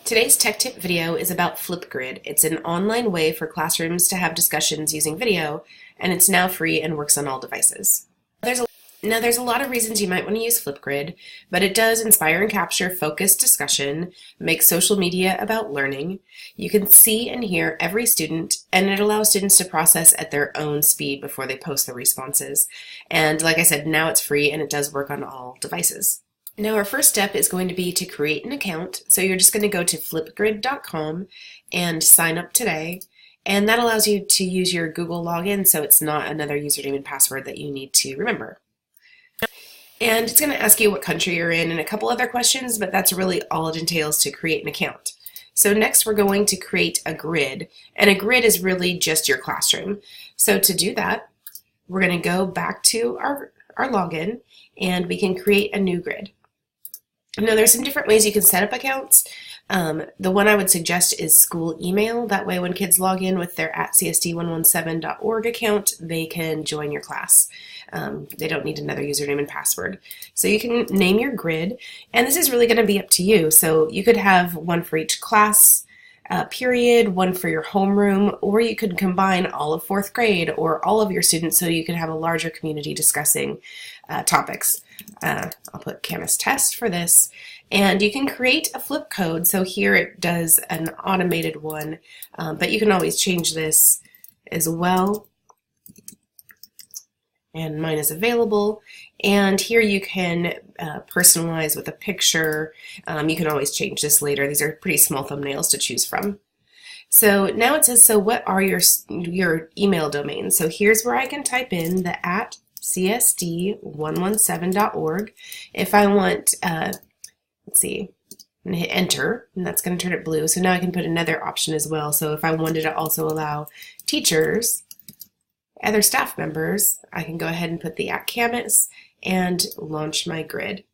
Today's tech tip video is about Flipgrid. It's an online way for classrooms to have discussions using video, and it's now free and works on all devices. There's a lot of reasons you might want to use Flipgrid, but it does inspire and capture focused discussion, make social media about learning. You can see and hear every student, and it allows students to process at their own speed before they post their responses. And like I said, now it's free and it does work on all devices. Now our first step is going to be to create an account. So you're just going to go to flipgrid.com and sign up today. And that allows you to use your Google login, so it's not another username and password that you need to remember. And it's going to ask you what country you're in and a couple other questions, but that's really all it entails to create an account. So next we're going to create a grid, and a grid is really just your classroom. So to do that, we're going to go back to our login, and we can create a new grid. Now there's some different ways you can set up accounts. The one I would suggest is school email. That way when kids log in with their @csd117.org account, they can join your class. They don't need another username and password. So you can name your grid, and this is really going to be up to you. So you could have one for each class period, one for your homeroom, or you could combine all of 4th grade or all of your students so you could have a larger community discussing topics. I'll put Canvas test for this. And you can create a flip code. So here it does an automated one, but you can always change this as well. And mine is available. And here you can personalize with a picture. You can always change this later. These are pretty small thumbnails to choose from. So now it says, so what are your email domains? So here's where I can type in the @csd117.org. If I want, let's see, I'm going to hit enter, and that's going to turn it blue. So now I can put another option as well. So if I wanted to also allow teachers, other staff members, I can go ahead and put the @Camus and launch my grid.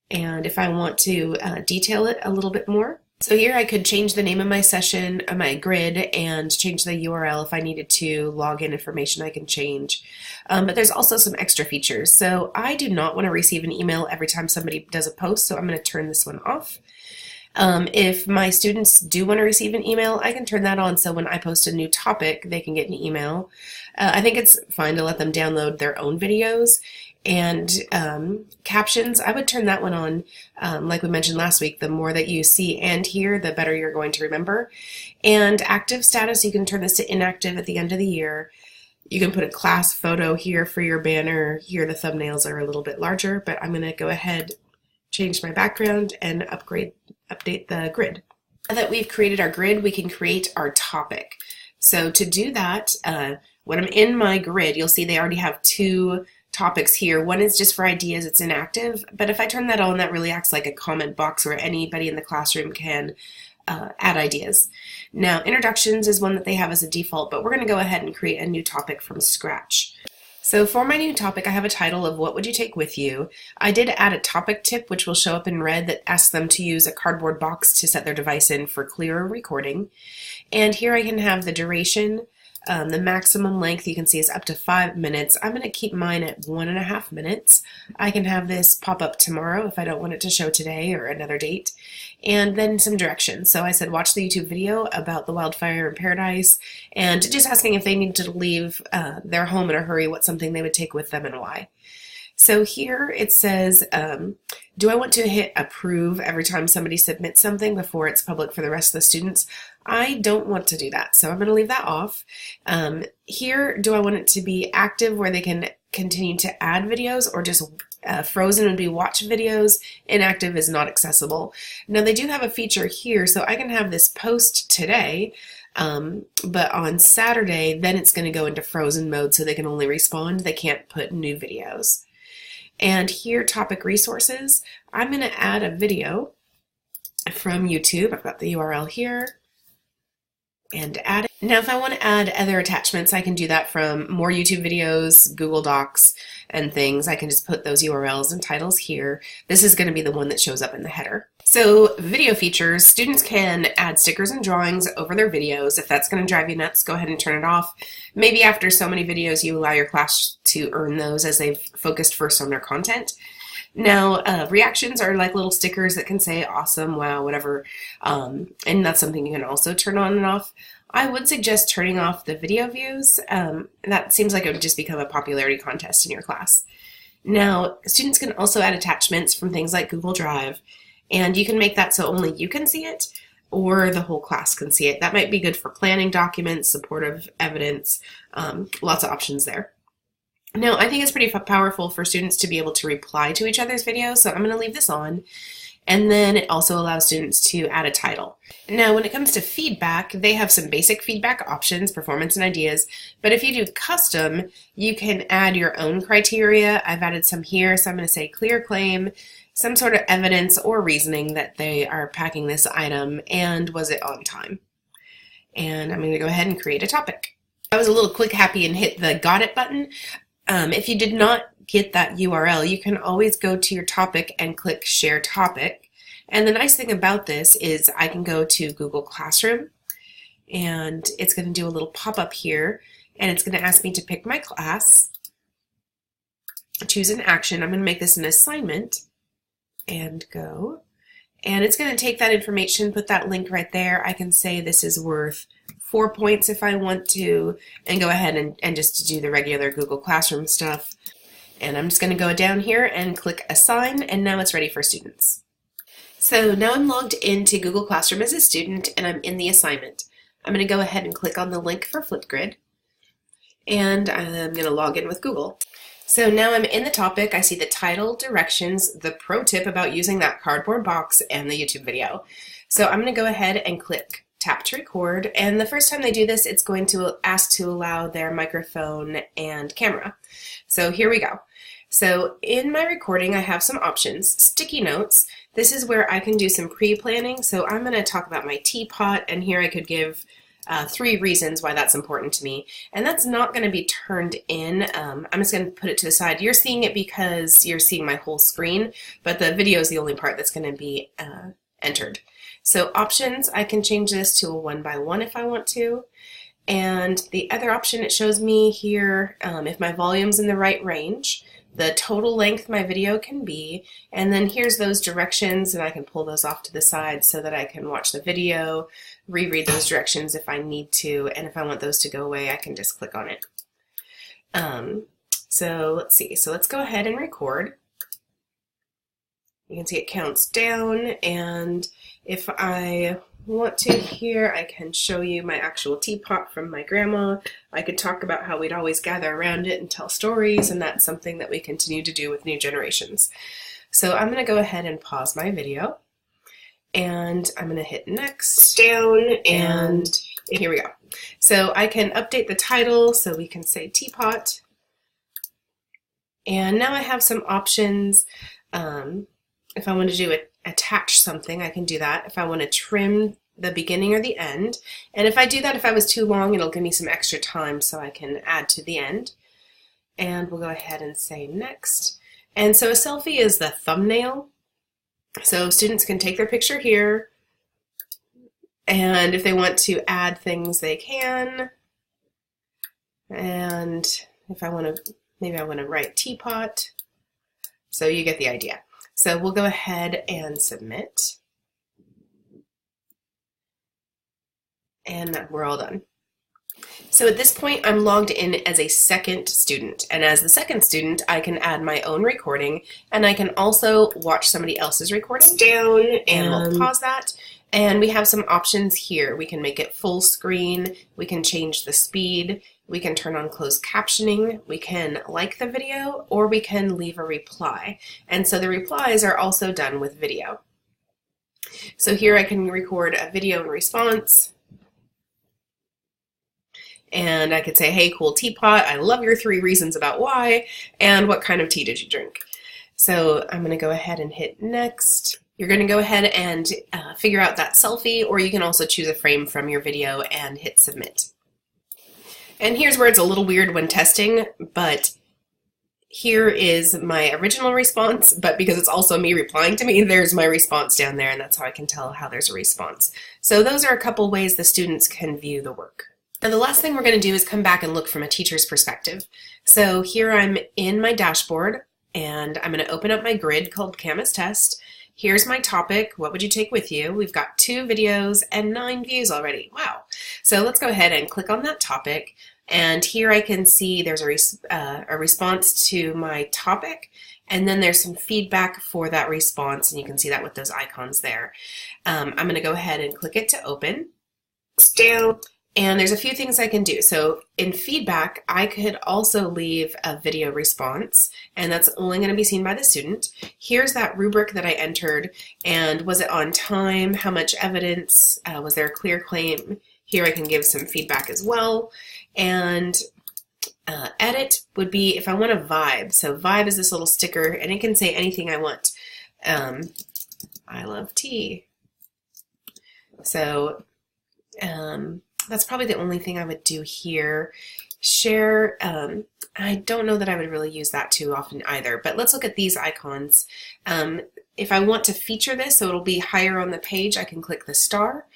And if I want to detail it a little bit more, so here I could change the name of my session, my grid, and change the URL if I needed to. Login information I can change. But there's also some extra features. So I do not want to receive an email every time somebody does a post, so I'm going to turn this one off. If my students do want to receive an email, I can turn that on so when I post a new topic, they can get an email. I think it's fine to let them download their own videos. And captions, I would turn that one on. Like we mentioned last week, the more that you see and hear, the better you're going to remember. And active status, you can turn this to inactive at the end of the year. You can put a class photo here for your banner. Here the thumbnails are a little bit larger, but I'm going to go ahead, change my background, and update the grid. Now that we've created our grid, we can create our topic. So to do that, when I'm in my grid, you'll see they already have 2 topics here. One is just for ideas, it's inactive, but if I turn that on, that really acts like a comment box where anybody in the classroom can add ideas. Now, introductions is one that they have as a default, but we're going to go ahead and create a new topic from scratch. So for my new topic, I have a title of what would you take with you. I did add a topic tip, which will show up in red, that asks them to use a cardboard box to set their device in for clearer recording. And here I can have the duration. The maximum length you can see is up to 5 minutes. I'm going to keep mine at 1.5 minutes. I can have this pop up tomorrow if I don't want it to show today or another date. And then some directions. So I said watch the YouTube video about the wildfire in Paradise, and just asking if they need to leave their home in a hurry, what's something they would take with them and why. So here it says, do I want to hit approve every time somebody submits something before it's public for the rest of the students? I don't want to do that, so I'm going to leave that off. Here, do I want it to be active where they can continue to add videos, or just frozen would be watch videos? Inactive is not accessible. Now they do have a feature here, so I can have this post today, but on Saturday, then it's going to go into frozen mode, so they can only respond. They can't put new videos. And here, topic resources, I'm going to add a video from YouTube. I've got the URL here, and add it. Now if I want to add other attachments, I can do that from more YouTube videos, Google Docs, and things. I can just put those URLs and titles here. This is going to be the one that shows up in the header. So video features, students can add stickers and drawings over their videos. If that's going to drive you nuts, go ahead and turn it off. Maybe after so many videos, you allow your class to earn those as they've focused first on their content. Now, reactions are like little stickers that can say awesome, wow, whatever, and that's something you can also turn on and off. I would suggest turning off the video views. That seems like it would just become a popularity contest in your class. Now, students can also add attachments from things like Google Drive, and you can make that so only you can see it or the whole class can see it. That might be good for planning documents, supportive evidence, lots of options there. Now, I think it's pretty powerful for students to be able to reply to each other's videos, so I'm going to leave this on. And then it also allows students to add a title. Now, when it comes to feedback, they have some basic feedback options, performance and ideas, but if you do custom, you can add your own criteria. I've added some here, so I'm going to say clear claim, some sort of evidence or reasoning that they are packing this item, and was it on time? And I'm going to go ahead and create a topic. I was a little quick happy and hit the got it button. If you did not get that URL, you can always go to your topic and click Share Topic. And the nice thing about this is I can go to Google Classroom, and it's going to do a little pop-up here, and it's going to ask me to pick my class, choose an action. I'm going to make this an assignment, and go. And it's going to take that information, put that link right there. I can say this is worth 4 points if I want to, and go ahead and just do the regular Google Classroom stuff. And I'm just going to go down here and click Assign, and now it's ready for students. So now I'm logged into Google Classroom as a student, and I'm in the assignment. I'm going to go ahead and click on the link for Flipgrid, and I'm going to log in with Google. So now I'm in the topic. I see the title, directions, the pro tip about using that cardboard box, and the YouTube video. So I'm going to go ahead and click Tap to record, and the first time they do this, it's going to ask to allow their microphone and camera. So here we go. So in my recording, I have some options. Sticky notes. This is where I can do some pre-planning. So I'm going to talk about my teapot, and here I could give 3 reasons why that's important to me. And that's not going to be turned in. I'm just going to put it to the side. You're seeing it because you're seeing my whole screen, but the video is the only part that's going to be entered. So options, I can change this to a 1x1 if I want to. And the other option, it shows me here if my volume's in the right range, the total length my video can be, and then here's those directions, and I can pull those off to the side so that I can watch the video, reread those directions if I need to, and if I want those to go away, I can just click on it. So let's see, so let's go ahead and record. You can see it counts down, and if I want to here, I can show you my actual teapot from my grandma. I could talk about how we'd always gather around it and tell stories, and that's something that we continue to do with new generations. So I'm going to go ahead and pause my video, and I'm going to hit next, down, and here we go. So I can update the title, so we can say teapot, and now I have some options. If I want to do it, attach something, I can do that. If I want to trim the beginning or the end, and if I do that, if I was too long, it'll give me some extra time so I can add to the end. And we'll go ahead and say next. And so a selfie is the thumbnail. So students can take their picture here, and if they want to add things, they can. And if I want to, maybe I want to write teapot. So you get the idea. So we'll go ahead and submit, and we're all done. So at this point, I'm logged in as a second student, and as the second student, I can add my own recording, and I can also watch somebody else's recording. Down, and we'll pause that, and we have some options here. We can make it full screen, we can change the speed, we can turn on closed captioning, we can like the video, or we can leave a reply. And so the replies are also done with video. So here I can record a video in response, and I could say, hey, cool teapot, I love your 3 reasons about why, and what kind of tea did you drink? So I'm going to go ahead and hit next. You're going to go ahead and figure out that selfie, or you can also choose a frame from your video and hit submit. And here's where it's a little weird when testing, but here is my original response, but because it's also me replying to me, there's my response down there, and that's how I can tell how there's a response. So those are a couple ways the students can view the work. Now the last thing we're going to do is come back and look from a teacher's perspective. So here I'm in my dashboard, and I'm going to open up my grid called Canvas Test. Here's my topic, what would you take with you? We've got 2 videos and 9 views already. Wow. So let's go ahead and click on that topic. And here I can see there's a response to my topic, and then there's some feedback for that response, and you can see that with those icons there. I'm going to go ahead and click it to open. Still. And there's a few things I can do. So in feedback, I could also leave a video response, and that's only going to be seen by the student. Here's that rubric that I entered, and was it on time? How much evidence? Was there a clear claim? Here I can give some feedback as well. And edit would be if I want a vibe. So vibe is this little sticker, and it can say anything I want. I love tea. So that's probably the only thing I would do here. Share, I don't know that I would really use that too often either, but let's look at these icons. If I want to feature this so it'll be higher on the page, I can click the star.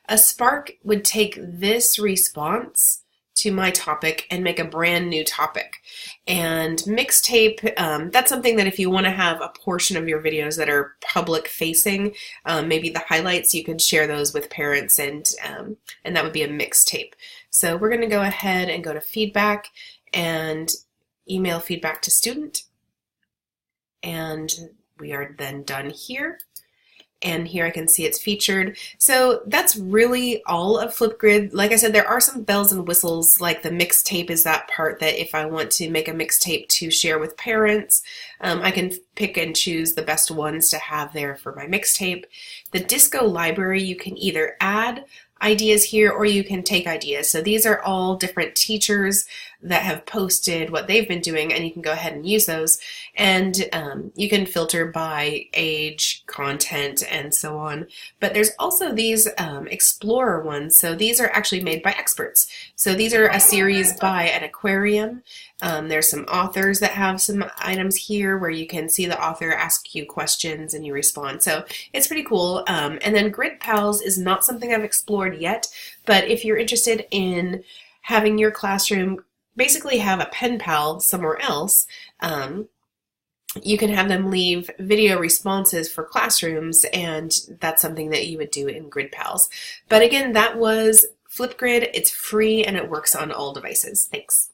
A spark would take this response to my topic and make a brand new topic. And mixtape, that's something that if you want to have a portion of your videos that are public facing, maybe the highlights, you could share those with parents, and that would be a mixtape. So we're going to go ahead and go to feedback and email feedback to student. And we are then done here. And here I can see it's featured. So that's really all of Flipgrid. Like I said, there are some bells and whistles, like the mixtape is that part that if I want to make a mixtape to share with parents, I can pick and choose the best ones to have there for my mixtape. The disco library, you can either add ideas here or you can take ideas. So these are all different teachers that have posted what they've been doing, and you can go ahead and use those. And you can filter by age, content, and so on. But there's also these Explorer ones. So these are actually made by experts. So these are a series by an aquarium. There's some authors that have some items here where you can see the author ask you questions and you respond. So it's pretty cool. And then Grid Pals is not something I've explored yet, but if you're interested in having your classroom basically have a pen pal somewhere else, you can have them leave video responses for classrooms, and that's something that you would do in Grid Pals. But again, that was Flipgrid. It's free and it works on all devices. Thanks.